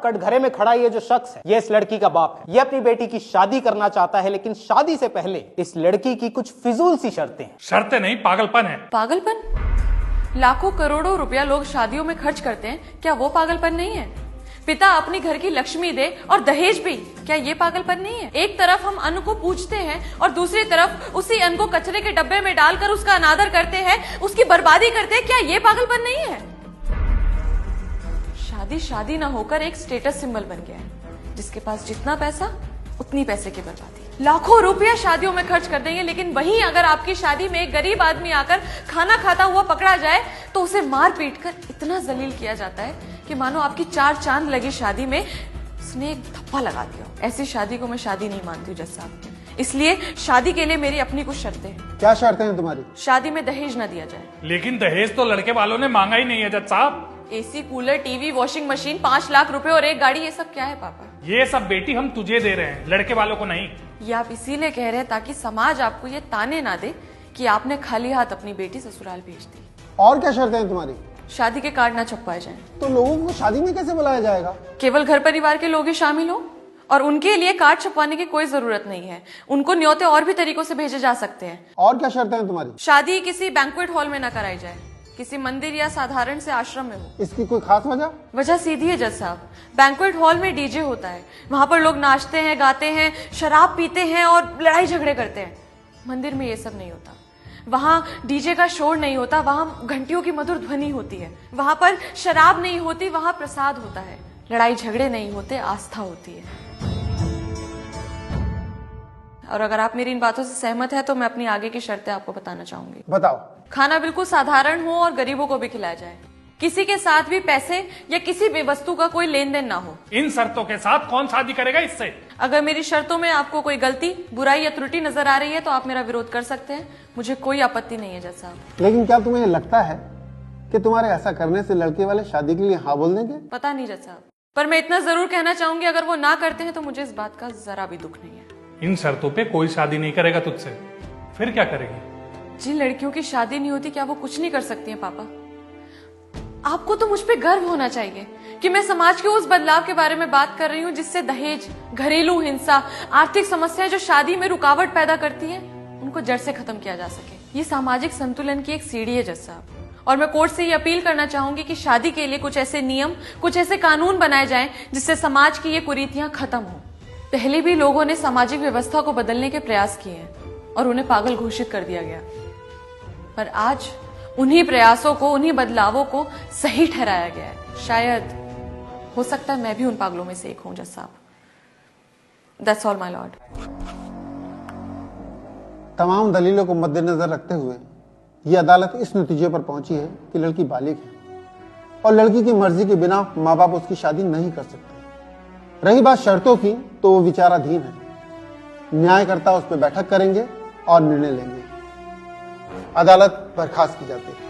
कटघरे में खड़ा ये जो शख्स है, ये इस लड़की का बाप है। ये अपनी बेटी की शादी करना चाहता है, लेकिन शादी से पहले इस लड़की की कुछ फिजूल सी शर्तें हैं। शर्तें नहीं, पागलपन है। पागलपन? लाखों करोड़ों रुपया लोग शादियों में खर्च करते हैं, क्या वो पागलपन नहीं है? पिता अपनी घर की लक्ष्मी दे और दहेज भी, क्या ये पागलपन नहीं है? एक तरफ हम अन्न को पूजते हैं और दूसरी तरफ उसी अन्न को कचरे के डब्बे में डालकर उसका अनादर करते हैं, उसकी बर्बादी करते हैं, क्या ये पागलपन नहीं है? शादी शादी ना होकर एक स्टेटस सिंबल बन गया है। जिसके पास जितना पैसा उतनी पैसे की बर्बादी। लाखों रुपया शादियों में खर्च कर देंगे, लेकिन वहीं अगर आपकी शादी में एक गरीब आदमी आकर खाना खाता हुआ पकड़ा जाए तो उसे मार पीट कर इतना जलील किया जाता है कि मानो आपकी 4 चांद लगी शादी में उसने एक धप्पा लगा दिया। ऐसी शादी को मैं शादी नहीं मानती हूँ जज साहब। इसलिए शादी के लिए मेरी अपनी कुछ शर्तें हैं। क्या शर्तें हैं तुम्हारी? शादी में दहेज न दिया जाए। लेकिन दहेज तो लड़के वालों ने मांगा ही नहीं है जज साहब। AC, cooler, TV, washing machine, 5 lakh रुपए और एक गाड़ी, ये सब क्या है पापा? ये सब बेटी हम तुझे दे रहे हैं, लड़के वालों को नहीं। ये आप इसीलिए कह रहे हैं ताकि समाज आपको ये ताने ना दे कि आपने खाली हाथ अपनी बेटी ससुराल भेज दी। और क्या शर्तें हैं तुम्हारी? शादी के कार्ड ना छपवाए जाएं। तो लोगों को शादी में कैसे बुलाया जाएगा? केवल घर परिवार के लोग ही शामिल हो और उनके लिए कार्ड छपवाने की कोई जरूरत नहीं है। उनको न्योते और भी तरीकों से भेजे जा सकते हैं। और क्या शर्तें हैं तुम्हारी? शादी किसी बैंक्वेट हॉल में ना कराई जाए, किसी मंदिर या साधारण से आश्रम में हो। इसकी कोई खास वजह? वजह सीधी है जज साहब, बैंक्वेट हॉल में डीजे होता है, वहां पर लोग नाचते हैं, गाते हैं, शराब पीते हैं और लड़ाई झगड़े करते हैं। मंदिर में ये सब नहीं होता। वहां डीजे का शोर नहीं होता, वहां घंटियों की मधुर ध्वनि होती है। वहां पर शराब नहीं होती, वहां प्रसाद होता है। लड़ाई झगड़े नहीं होते, आस्था होती है। और अगर आप मेरी इन बातों से सहमत है तो मैं अपनी आगे की शर्तें आपको बताना चाहूंगी। बताओ। खाना बिल्कुल साधारण हो और गरीबों को भी खिलाया जाए। किसी के साथ भी पैसे या किसी भी वस्तु का कोई लेन देन ना हो। इन शर्तों के साथ कौन शादी करेगा इससे? अगर मेरी शर्तों में आपको कोई गलती, बुराई या त्रुटि नजर आ रही है तो आप मेरा विरोध कर सकते हैं, मुझे कोई आपत्ति नहीं है जज साहब। लेकिन क्या तुम्हें लगता है कि तुम्हारे ऐसा करने से लड़के वाले शादी के लिए हाँ बोल देंगे? पता नहीं जज साहब, पर मैं इतना जरूर कहना चाहूंगी, अगर वो ना करते हैं तो मुझे इस बात का जरा भी दुख नहीं है। इन शर्तों पे कोई शादी नहीं करेगा तुझसे, फिर क्या करेगी? जिन लड़कियों की शादी नहीं होती क्या वो कुछ नहीं कर सकती हैं पापा? आपको तो मुझ पे गर्व होना चाहिए कि मैं समाज के उस बदलाव के बारे में बात कर रही हूँ जिससे दहेज, घरेलू हिंसा, आर्थिक समस्याएं जो शादी में रुकावट पैदा करती है, उनको जड़ से खत्म किया जा सके। ये सामाजिक संतुलन की एक सीढ़ी है जज साहब, और मैं कोर्ट से ये अपील करना चाहूंगी कि शादी के लिए कुछ ऐसे नियम, कुछ ऐसे कानून बनाए जाएं जिससे समाज की ये कुरीतियां खत्म हो। पहले भी लोगों ने सामाजिक व्यवस्था को बदलने के प्रयास किए हैं और उन्हें पागल घोषित कर दिया गया, पर आज उन्हीं प्रयासों को, उन्हीं बदलावों को सही ठहराया गया है। शायद, हो सकता है मैं भी उन पागलों में से एक हूं जज साहब। That's all my Lord. तमाम दलीलों को मद्देनजर रखते हुए ये अदालत इस नतीजे पर पहुंची है कि लड़की बालिग है और लड़की की मर्जी के बिना माँ बाप उसकी शादी नहीं कर सकते। रही बात शर्तों की, तो वो विचाराधीन है। न्यायकर्ता उस पर बैठक करेंगे और निर्णय लेंगे। अदालत बर्खास्त की जाती है।